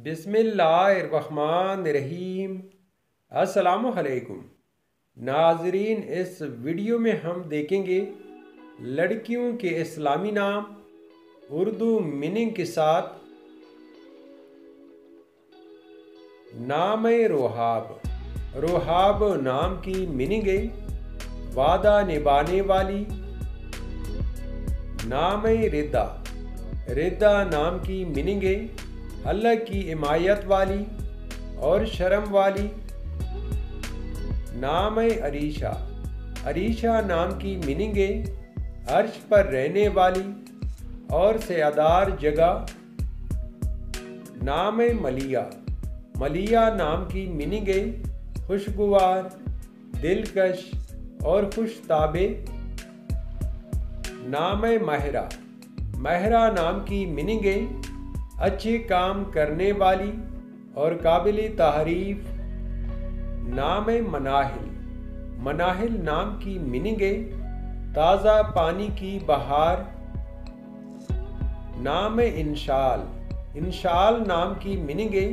बिस्मिल्लाहिर्रहमानिर्रहीम। अस्सलामु अलैकुम नाजरीन, इस वीडियो में हम देखेंगे लड़कियों के इस्लामी नाम उर्दू मीनिंग के साथ। नाम रोहाब। रोहाब नाम की मीनिंग है वादा निभाने वाली। नाम रिदा। रिदा नाम की मीनिंग है अल्लाह की इमायत वाली और शर्म वाली। नाम अरीशा। अरीशा नाम की मीनिंग है अर्श पर रहने वाली और सयादार जगह। नाम मलिया। मलिया नाम की मीनिंग है खुशगवार, दिलकश और खुशताबे। नाम महरा। महरा नाम की मीनिंग है अच्छे काम करने वाली और काबिल तारीफ। नाम मनाहिल। मनाहिल नाम की मीनिंग है ताज़ा पानी की बहार। नाम इंशाल। इंशाल नाम की मीनिंग है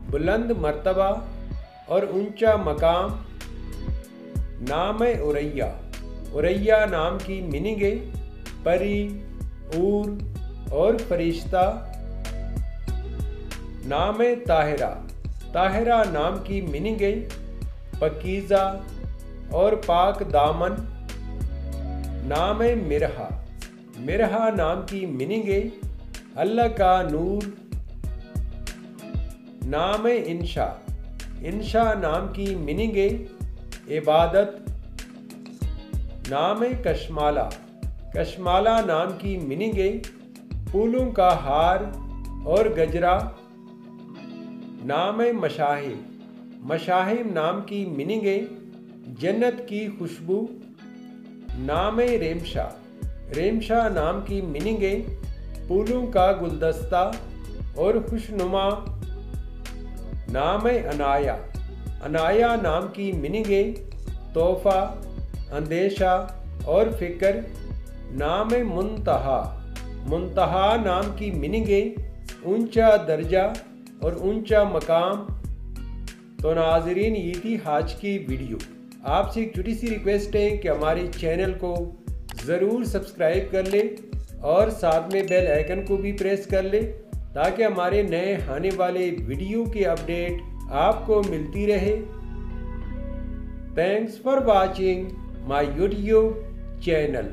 बुलंद मर्तबा और ऊंचा मकाम। नाम उरैया। उरैया नाम की मीनिंग है परी, ऊर और फरिश्ता। नाम ताहिरा। ताहिरा नाम की मीनिंग है पकीज़ा और पाक दामन। नाम मिरहा। मिरहा नाम की मीनिंग है अल्लाह का नूर। नाम इंशा। इंशा नाम की मीनिंग है इबादत। नाम कशमाला। कशमाला नाम की मीनिंग है फूलों का हार और गजरा। नाम मशाहिम। मशाहिम नाम की मीनिंग है जन्नत की खुशबू। नाम रेमशा। रेमशा नाम की मीनिंग है फूलों का गुलदस्ता और खुशनुमा। नाम अनाया। अनाया नाम की मीनिंग है तोहफा, अंदेशा और फिक्र। नाम मुंतहा। मुंतहा नाम की मीनिंग है ऊंचा दर्जा और ऊंचा मकाम। तो नाजरीन, ये थी आज की वीडियो। आपसे एक छोटी सी रिक्वेस्ट है कि हमारे चैनल को ज़रूर सब्सक्राइब कर ले और साथ में बेल आइकन को भी प्रेस कर ले ताकि हमारे नए आने वाले वीडियो की अपडेट आपको मिलती रहे। Thanks for watching my YouTube channel.